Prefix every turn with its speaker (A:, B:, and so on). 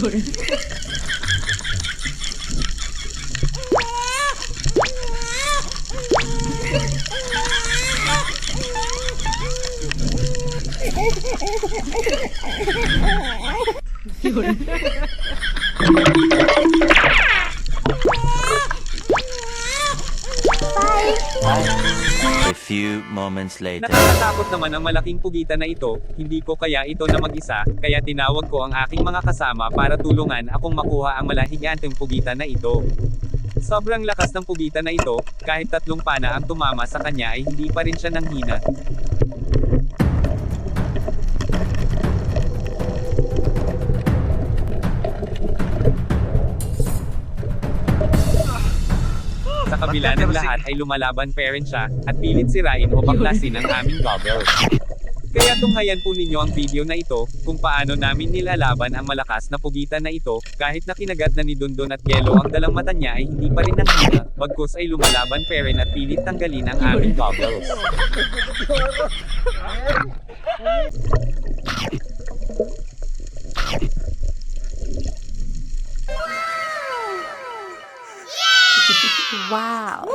A: A few moments later.
B: Nakakatakot naman ang malaking pugitan na ito, hindi ko kaya ito na mag-isa, kaya tinawag ko ang aking mga kasama para tulungan akong makuha ang malahiganteng pugitan na ito. Sobrang lakas ng pugitan na ito, kahit 3 pana ang tumama sa kanya ay hindi pa rin siya nanghina. Sa kabila ng lahat ay lumalaban pa rin siya, at pilit sirain o baklasin ang aming goggles. Kaya tunghayan po ninyo ang video na ito, kung paano namin nilalaban ang malakas na pugitan na ito, kahit na kinagat na ni Dondon at Gelo ang dalang mata niya ay hindi pa rin nanghina, bagkus ay lumalaban pa rin at pilit tanggalin ang aming goggles.
C: Wow!